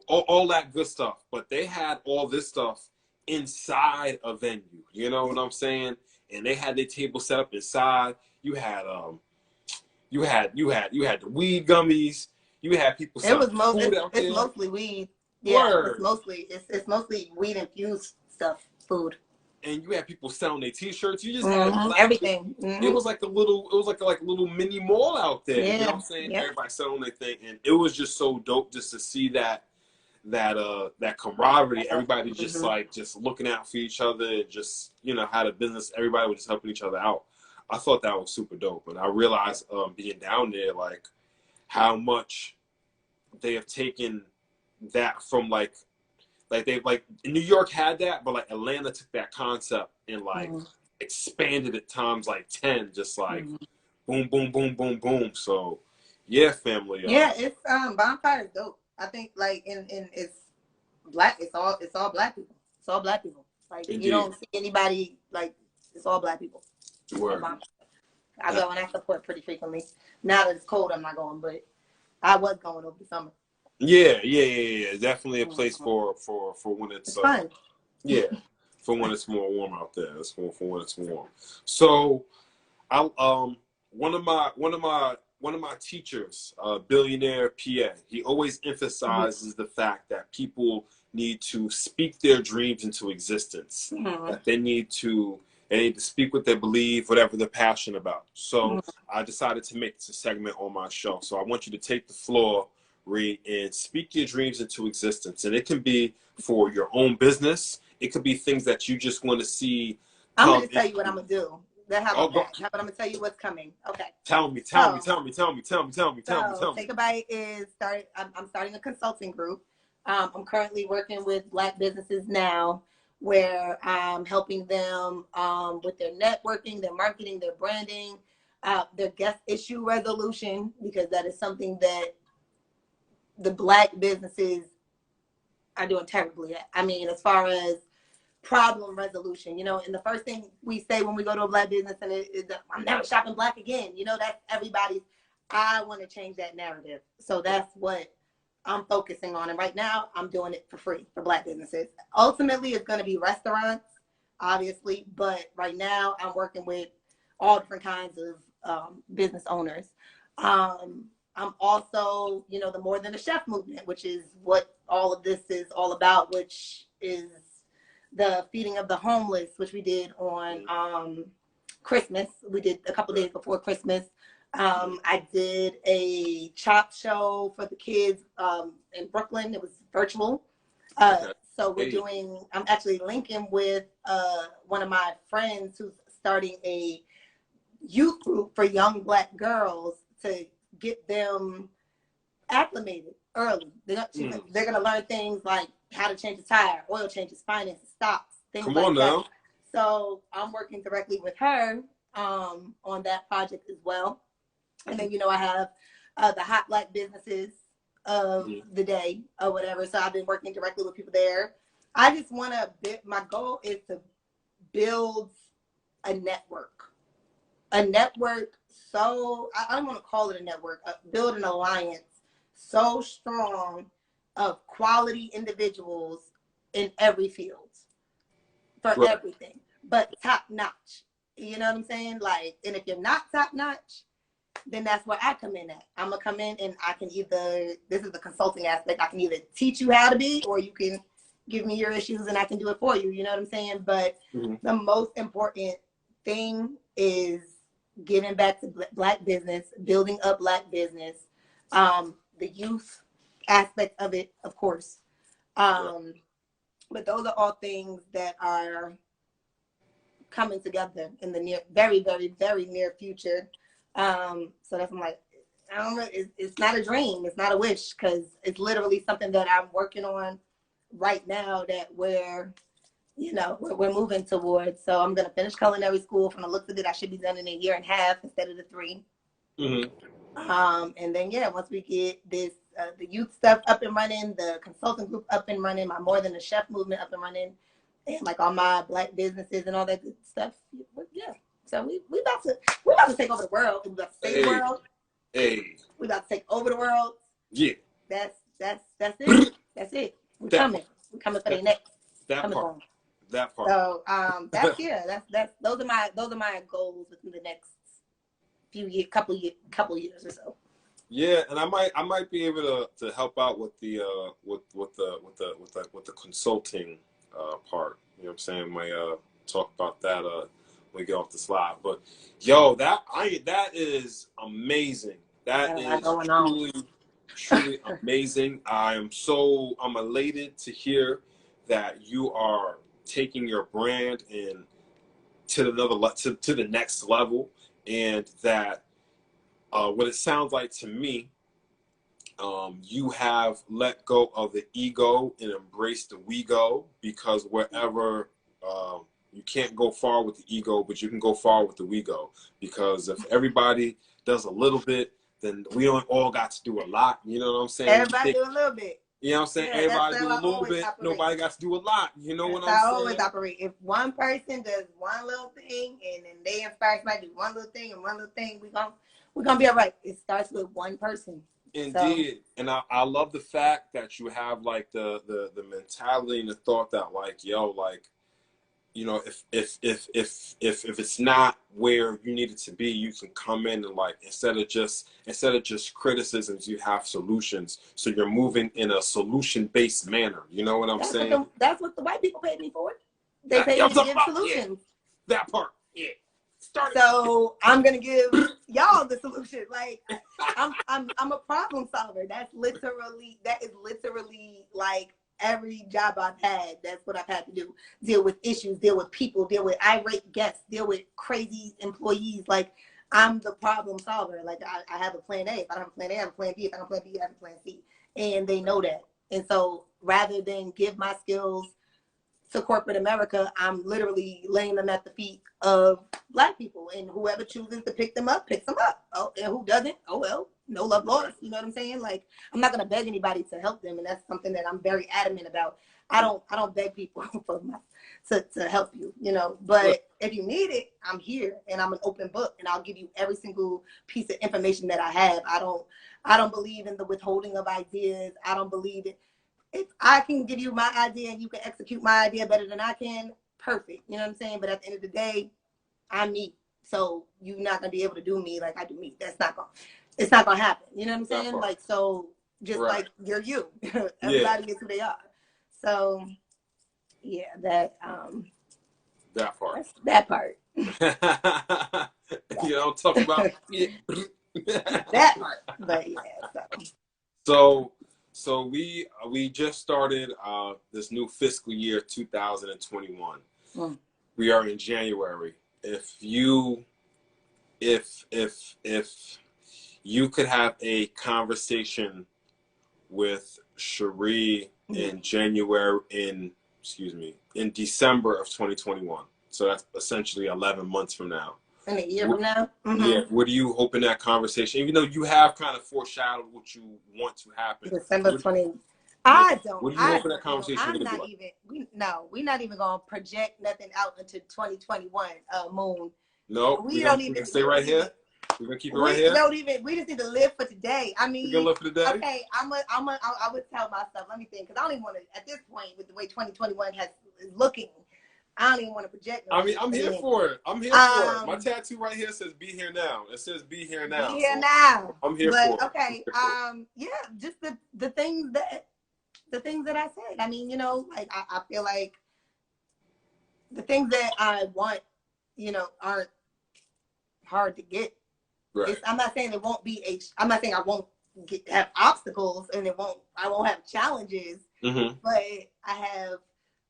all that good stuff. But they had all this stuff inside a venue, you know what I'm saying? And they had their table set up inside. You had the weed gummies. You had people selling food out there. It's mostly weed. Yeah, it's mostly weed infused stuff, food. And you had people selling their T-shirts. You just had everything. It was like a little mini mall out there. Yeah. You know what I'm saying? Yeah. Everybody selling their thing, and it was just so dope just to see that camaraderie. Everybody just looking out for each other, and just had a business. Everybody was just helping each other out. I thought that was super dope, and I realized being down there, like how much they have taken that from like New York had that, but like Atlanta took that concept and expanded it times like 10, just like boom, boom, boom, boom, boom. So yeah, family. It's bonfire is dope. I think like in it's black. It's all black people. It's all black people. Like Indeed. You don't see anybody like it's all black people. Word. I go and I support pretty frequently. Now that it's cold, I'm not going, but I was going over the summer. Yeah. Definitely a place for when it's fun. Yeah, for when it's more warm out there. It's for when it's warm. So, one of my teachers, billionaire PA, he always emphasizes the fact that people need to speak their dreams into existence. That they need to They need to speak what they believe, whatever they're passionate about. So I decided to make this a segment on my show. So I want you to take the floor, Ree, and speak your dreams into existence. And it can be for your own business. It could be things that you just want to see. I'm going to tell you what I'm going to do. How about I'm going to tell you what's coming. Okay. Tell me. Take a Bite is I'm starting a consulting group. I'm currently working with Black businesses now, where I'm helping them with their networking, their marketing, their branding, their guest issue resolution, because that is something that the Black businesses are doing terribly at. I mean, as far as problem resolution, you know, and the first thing we say when we go to a Black business and it is, I'm never shopping Black again. You know, that's everybody's. I want to change that narrative. So that's what I'm focusing on. And right now I'm doing it for free for Black businesses. Ultimately, it's going to be restaurants, obviously. But right now I'm working with all different kinds of business owners. I'm also, you know, the More Than a Chef movement, which is what all of this is all about, which is the feeding of the homeless, which we did on Christmas. We did a couple days before Christmas. I did a chop show for the kids in Brooklyn. It was virtual. So we're doing, I'm actually linking with one of my friends who's starting a youth group for young Black girls to get them acclimated early. They're going to learn things like how to change a tire, oil changes, finances, stocks, things like that. Come on now. So I'm working directly with her on that project as well. And then, you know, I have the hot Black businesses of the day or whatever. So I've been working directly with people there. I just want to, my goal is to build a network. So, I don't want to call it a network, build an alliance so strong of quality individuals in every field for everything, but top notch. You know what I'm saying? Like, and if you're not top notch, then that's where I come in at. I'm going to come in and I can either, this is the consulting aspect, I can either teach you how to be, or you can give me your issues and I can do it for you. You know what I'm saying? But the most important thing is giving back to Black business, building up Black business, the youth aspect of it, of course. But those are all things that are coming together in the very, very, very near future. So that's, I'm like, I don't know, it's not a dream, it's not a wish, because it's literally something that I'm working on right now that we're moving towards. So I'm going to finish culinary school. From the looks of it, I should be done in 1.5 years instead of the 3. And then, once we get this, the youth stuff up and running, the consulting group up and running, my More Than a Chef movement up and running, and like all my Black businesses and all that good stuff. So we about to take over the world. We about to save the world. We about to take over the world. That's it. That's it. We're coming for the next. That part. So that's those are my goals within the next few years, couple years or so. Yeah, and I might be able to help out with the consulting part. You know what I'm saying? Might talk about that when we get off the slide. But that is amazing. That is truly amazing. I'm elated to hear that you are taking your brand and to the next level, and that what it sounds like to me, you have let go of the ego and embraced the we go, because wherever you can't go far with the ego, but you can go far with the we go, because if everybody does a little bit, then we don't all got to do a lot. You know what I'm saying? Everybody do a little bit. You know what I'm saying? Everybody do a little bit. Nobody got to do a lot. You know what I'm saying? I always operate. If one person does one little thing and then they inspire somebody to do one little thing and one little thing, we're gonna be all right. It starts with one person. Indeed. So. And I love the fact that you have like the mentality and the thought that like, you know, if it's not where you need it to be, you can come in and like instead of just criticisms, you have solutions. So you're moving in a solution-based manner. You know what I'm saying? That's what the white people paid me for. They paid me to give solutions. That part. Yeah. Start it. So I'm gonna give y'all the solution. Like I'm a problem solver. That is literally like every job I've had. That's what I've had to do. Deal with issues, deal with people, deal with irate guests, deal with crazy employees. Like I'm the problem solver. Like I have a plan A. If I don't have a plan A, I have a plan B. If I don't have a plan B, I have a plan C. And they know that. And so rather than give my skills to corporate America, I'm literally laying them at the feet of Black people, and whoever chooses to pick them up, picks them up. Oh, and who doesn't? Oh well, no love lost. You know what I'm saying? Like I'm not gonna beg anybody to help them, and that's something that I'm very adamant about. I don't beg people to help you, you know. But if you need it, I'm here, and I'm an open book, and I'll give you every single piece of information that I have. I don't believe in the withholding of ideas. I don't believe it. If I can give you my idea and you can execute my idea better than I can, perfect. You know what I'm saying? But at the end of the day, I'm me. So you're not gonna be able to do me like I do me. It's not gonna happen. You know what I'm saying? Like, so just like you're you. Everybody is who they are. So yeah, that part. That part. You know, talk about that part. But yeah, So we just started this new fiscal year 2021. We are in January. If you could have a conversation with Cherie in December of 2021. So that's essentially 11 months from now. In a year from now? Yeah. What do you hope in that conversation? Even though you have kind of foreshadowed what you want to happen. December 20. I don't. What do you hope in that conversation? I'm not even. We're not even gonna project nothing out into 2021. Moon. No, we don't even stay right here. We're gonna keep it right here. We just need to live for today. I mean, we're gonna live for today. Okay, I would tell myself. Let me think, because I don't even want to. At this point, with the way 2021 is looking, I don't even want to project. I mean, I'm here for it. I'm here for it. My tattoo right here says "Be here now." It says "Be here now." Be here now. I'm here for it. Okay. Yeah, just the things that I said. I mean, you know, like I feel like the things that I want, you know, aren't hard to get. Right. I'm not saying it won't be I'm not saying I won't have obstacles and I won't have challenges, but I have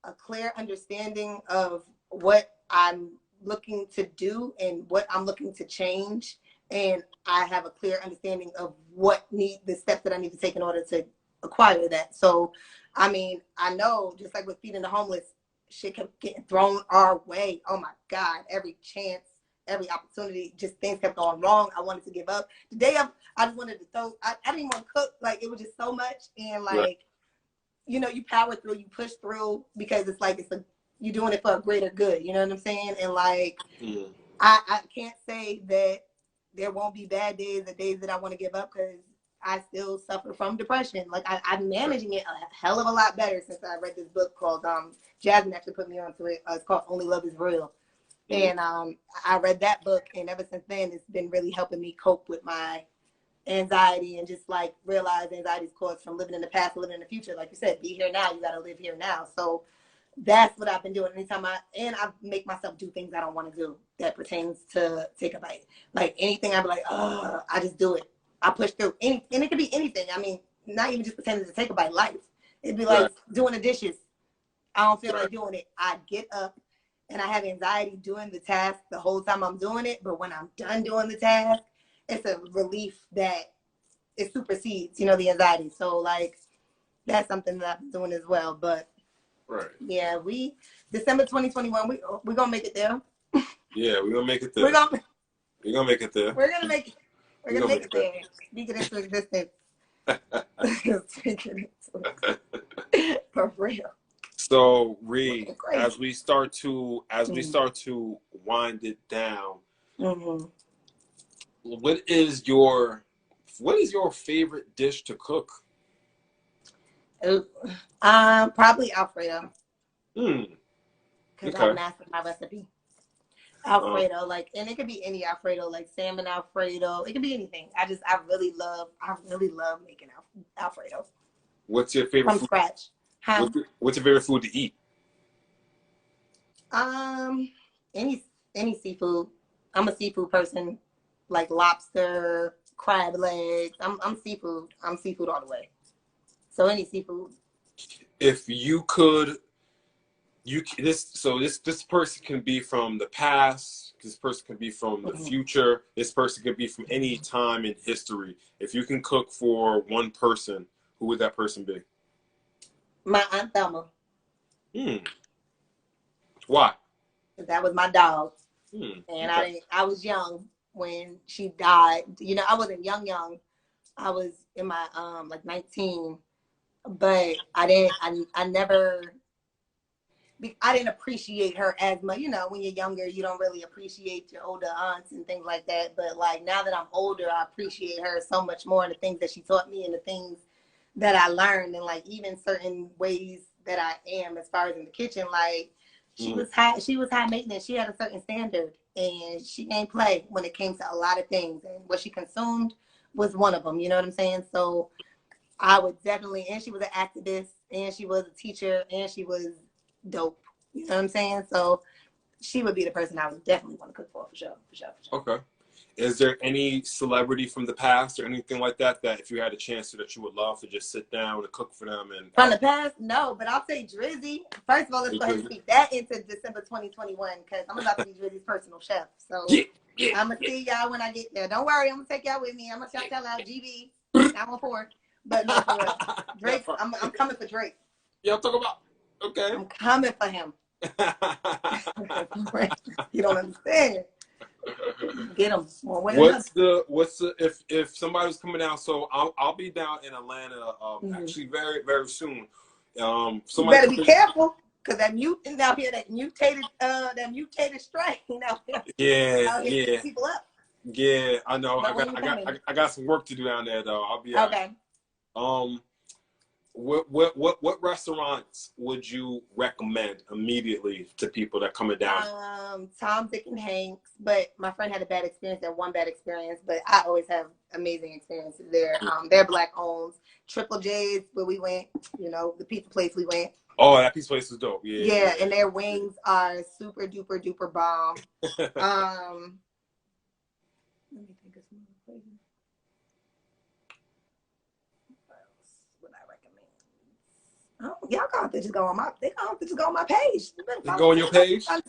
a clear understanding of what I'm looking to do and what I'm looking to change, and I have a clear understanding of the steps that I need to take in order to acquire that. So, I mean, I know just like with feeding the homeless, shit kept getting thrown our way. Oh my God, every chance, every opportunity, just things kept going wrong. I wanted to give up. Today, I just wanted to throw. I didn't even want to cook. Like, it was just so much, and like, you know, you power through, you push through, because it's like you're doing it for a greater good. You know what I'm saying? And like, I can't say that there won't be bad days or days that I want to give up, because I still suffer from depression. Like I'm managing it a hell of a lot better since I read this book called Jasmine actually put me onto it. It's called Only Love Is Real. And I read that book, and ever since then, it's been really helping me cope with my anxiety and just like realize anxiety is caused from living in the past, living in the future. Like you said, be here now. You got to live here now. So that's what I've been doing. Anytime I make myself do things I don't want to do that pertains to take a bite. Like anything, I'd be like, I just do it. I push through. And it could be anything. I mean, not even just pretending to take a bite. Life. It'd be like doing the dishes. I don't feel like doing it. I get up. And I have anxiety doing the task the whole time I'm doing it. But when I'm done doing the task, it's a relief that it supersedes, you know, the anxiety. So, like, that's something that I'm doing as well. But, yeah, December 2021, we're going to make it there. Yeah, we're going to make it there. We're going to make it there. We're going to make it. We're going to make it there. Speak it into existence. Speak it into existence. For real. So, Reed, as we start to wind it down, what is your favorite dish to cook? Probably Alfredo. Because I mastered my recipe. Alfredo, and it could be any Alfredo, like salmon Alfredo. It could be anything. I really love making Alfredo. What's your favorite from food? Scratch? What's your favorite food to eat? any seafood. I'm a seafood person, like lobster, crab legs. I'm seafood. I'm seafood all the way. So any seafood. If you could, this person can be from the past. This person can be from the future. This person could be from any time in history. If you can cook for one person, who would that person be? My Aunt Thelma. Why? That was my dog. And okay. I was young when she died. You know, I wasn't young. I was in my like 19, but I didn't appreciate her as much. You know, when you're younger, you don't really appreciate your older aunts and things like that. But like now that I'm older, I appreciate her so much more, and the things that she taught me and the things that I learned, and like even certain ways that I am as far as in the kitchen. Like she was high maintenance. She had a certain standard, and she ain't play when it came to a lot of things. And what she consumed was one of them. You know what I'm saying? So I would definitely, and she was an activist, and she was a teacher, and she was dope. You know what I'm saying? So she would be the person I would definitely want to cook for sure. Okay. Is there any celebrity from the past or anything like that if you had a chance to, that you would love to just sit down and cook for them? And from the past, no, but I'll say Drizzy. First of all, let's go ahead and speak that into December 2021 because I'm about to be Drizzy's personal chef. So I'm gonna see y'all when I get there. Don't worry, I'm gonna take y'all with me. I'm gonna shout y'all out, GB. I'm on 4, but no, for real. Drake. I'm coming for Drake. Yeah, I'm talking about. Okay. I'm coming for him. You don't understand. Get them. What's the if somebody was coming down? So I'll be down in Atlanta actually very, very soon. You better be careful because that mutant out here, that mutated strain out here. Out here people up. Yeah, I know. I got some work to do down there though. I'll be okay. What restaurants would you recommend immediately to people that coming down? Tom, Dick, and Hank's. But my friend had a bad experience. That one bad experience, but I always have amazing experiences there. They're Black owned. Triple J's, where we went. You know, the pizza place we went. Oh, that pizza place is dope. Yeah, and their wings are super duper duper bomb. Let me think of some other places. Y'all gonna have to just go on my. They gonna have to just go on my page. You better go on your page. You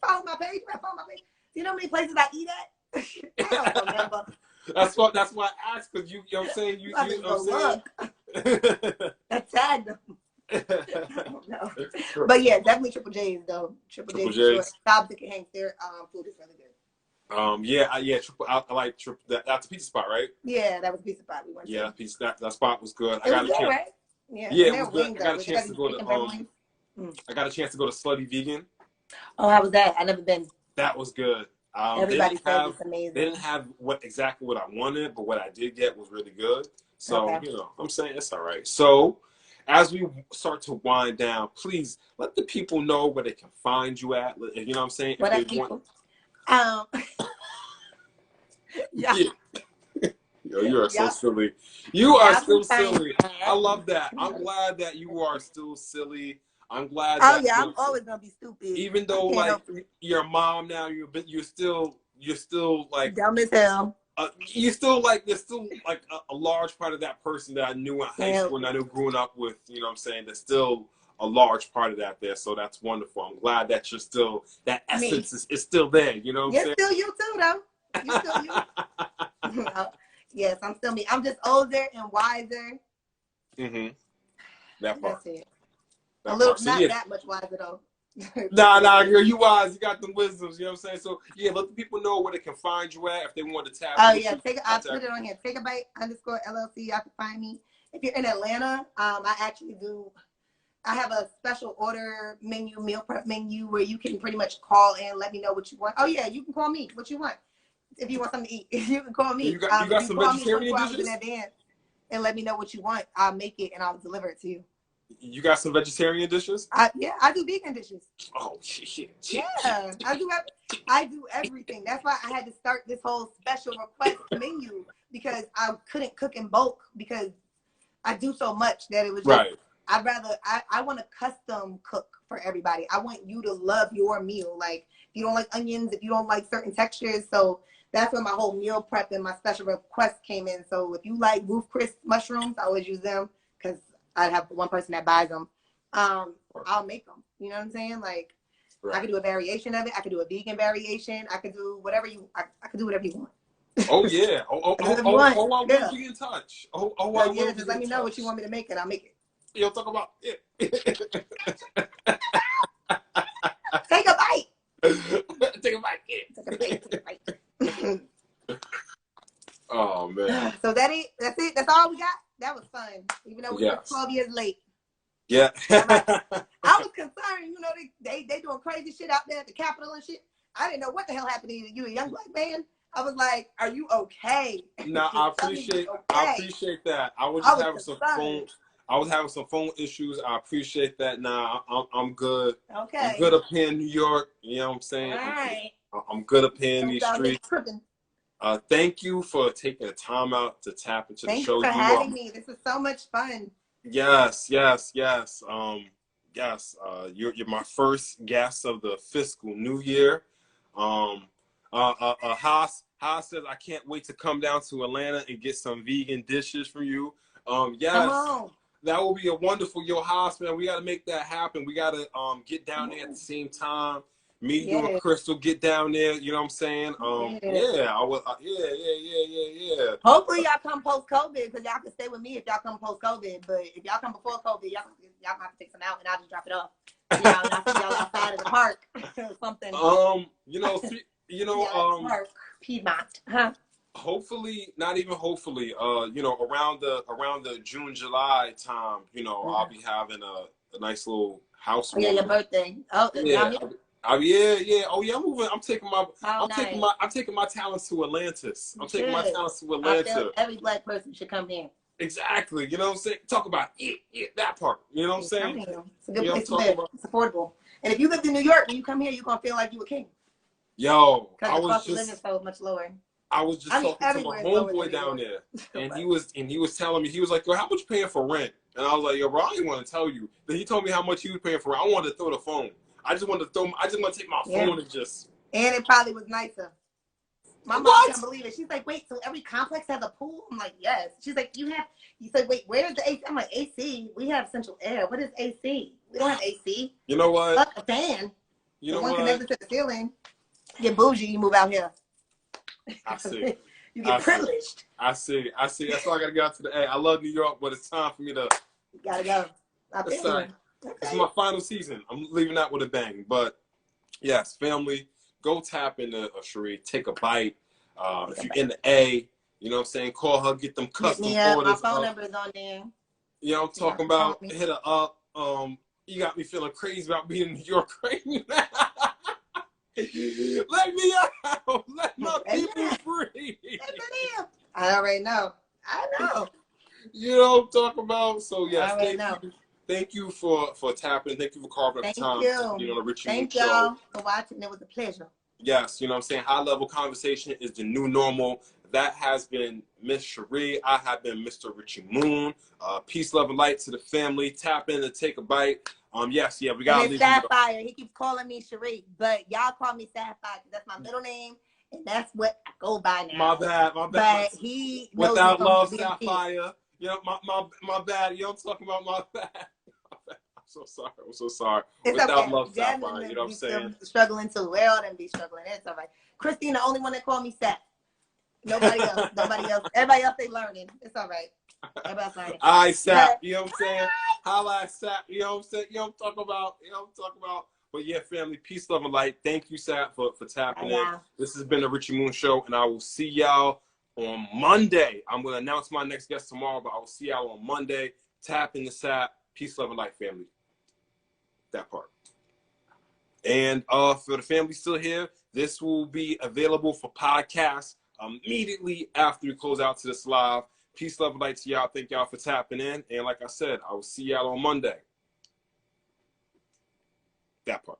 follow my page. You better follow my page. Do you know how many places I eat at? I don't remember. That's why I asked, because you know what I'm saying. You know what I'm saying. I tagged them. I don't know. But yeah, definitely Triple J's though. Triple J's. Stop Dick and Hank. Their food is really good. I like Triple. That's a pizza spot, right? Yeah, that was a pizza spot we went to. That spot was good. It was good, right? Yeah, it was good. I got a chance to go to I got a chance to go to Slutty Vegan. Oh, how was that? I never been. That was good. Everybody said it's amazing. They didn't have exactly what I wanted, but what I did get was really good. So you know, I'm saying it's all right. So as we start to wind down, please let the people know where they can find you at. You know what I'm saying? What if they want. Yeah. Yo, you are so silly. You are still silly. I love that. I'm glad that you are still silly. I'm glad that I'm always gonna be stupid. Even though like your mom now, you're still like dumb as hell. You're still like there's still like a large part of that person that I knew in high school and I knew growing up with, you know what I'm saying? There's still a large part of that there. So that's wonderful. I'm glad that you're still, that essence is still there. You know what I'm saying? You're still you too though. You're still you. Yes, I'm still me. I'm just older and wiser. That part. That's it. Not that much wiser though. Nah, girl, you wise. You got the wisdoms. You know what I'm saying? So yeah, let the people know where they can find you at if they want to tap. Oh yeah, I put it on here. Take a bite _LLC. You can find me. If you're in Atlanta, I have a special order menu, meal prep menu, where you can pretty much call and let me know what you want. Oh yeah, you can call me what you want. If you want something to eat, you can call me. You got some vegetarian dishes? In advance and let me know what you want. I'll make it and I'll deliver it to you. You got some vegetarian dishes? I do vegan dishes. Oh shit. Yeah, I do everything. That's why I had to start this whole special request menu, because I couldn't cook in bulk because I do so much that it was just, I want to custom cook for everybody. I want you to love your meal. Like, if you don't like onions, if you don't like certain textures. So that's where my whole meal prep and my special request came in. So if you like Roof Chris mushrooms, I always use them because I have one person that buys them. I'll make them. You know what I'm saying? Like, I could do a variation of it. I could do a vegan variation. I could do whatever I could do whatever you want. Oh yeah. I will be in touch. I will yeah, just let me know what you want me to make and I'll make it. You'll talk about it. Take a bite. Take a bite. Take a bite. Oh man. So that's it. That's all we got. That was fun. Even though we were 12 years late. Yeah. I was concerned, you know, they doing crazy shit out there at the Capitol and shit. I didn't know what the hell happened to you. You a young black man. I was like, "Are you okay?" No, I appreciate that. I was having some phone issues. I appreciate that. Nah, I'm good. Okay. I'm good up here in New York. You know what I'm saying? All right. I'm good up here in these streets. Thank you for taking the time out to tap into the show. Thank you for having me. This is so much fun. Yes. Yes. You're my first guest of the fiscal new year. Haas says I can't wait to come down to Atlanta and get some vegan dishes from you. Yes, come on. That will be a wonderful. Yo, Haas, man, we got to make that happen. We got to get down there at the same time. Me, you, and Crystal get down there. You know what I'm saying? Yeah, I will. Yeah. Hopefully y'all come post COVID because y'all can stay with me if y'all come post COVID. But if y'all come before COVID, y'all have to take some out and I'll just drop it off. And I'll see y'all outside of the park or something. Park, Piedmont, huh? Hopefully, not even hopefully. Around the June, July time, I'll be having a nice little house. Oh, yeah, your birthday. Oh yeah. Yeah. Oh yeah, I'm moving. I'm taking my talents to Atlantis. I'm taking my talents to Atlanta. I feel every black person should come here. Exactly. You know what I'm saying? Talk about that part. You know what I'm saying? It's a good place to live. It's affordable. And if you lived in New York and you come here, you're gonna feel like you a king. Yo, because the cost of living is so much lower. I was just talking to my homeboy down there, and he was telling me, he was like, "Yo, how much you paying for rent?" And I was like, "Yo, bro, I didn't want to tell you." Then he told me how much he was paying for rent. I wanted to throw the phone. I just want to take my phone and just. And it probably was nicer. My mom can't believe it. She's like, "Wait, so every complex has a pool?" I'm like, "Yes." She's like, "You said, wait, where's the AC?" I'm like, "AC. We have central air. What is AC? We don't have AC." You know what? Fuck a fan. You know one what? connected to the ceiling. You get bougie, you move out here. I see. You get privileged. I see. That's why I gotta get out to the A. I love New York, but it's time for me to. Gotta go. It's my final season. I'm leaving out with a bang. But yes, family, go tap into Cherie. Take a bite. If you're in the A, you know what I'm saying, call her, get them custom orders. My phone number is on there. You know what I'm talking about? Hit her up. You got me feeling crazy about being in New York right now. Let me out. Let my people free. I already know. I know. You know what I'm talking about? So yes, thank you for tapping. Thank you for carving up time. You know, the Richie Thank y'all for watching. It was a pleasure. Yes, you know what I'm saying? High level conversation is the new normal. That has been Miss Cherie. I have been Mr. Richie Moon. Peace, love, and light to the family. Tap in and take a bite. We got Sapphire. He keeps calling me Cherie, but y'all call me Sapphire because that's my middle name, and that's what I go by now. My bad. But he knows without love, Sapphire. You know, my bad. You know, I'm talking about my bad. I'm so sorry. It's without love, Sapphire. You know what I'm saying? Struggling too. Well, and be struggling. It's all right. Christine, the only one that called me Sap. Nobody else. Everybody else, they learning. It's all right. Everybody else learning. I Sap. You know what I'm saying? Holla at Sap. You know what I'm saying? You know what I'm talking about? But yeah, family, peace, love, and light. Thank you, Sap, for tapping in. This has been the Richie Moon Show, and I will see y'all on Monday. I'm going to announce my next guest tomorrow, but I will see y'all on Monday. Tap in the Sap. Peace, love, and light, family. That part. And for the family still here, this will be available for podcasts immediately after we close out to this live. Peace, love, and light to y'all. Thank y'all for tapping in. And like I said, I will see y'all on Monday. That part.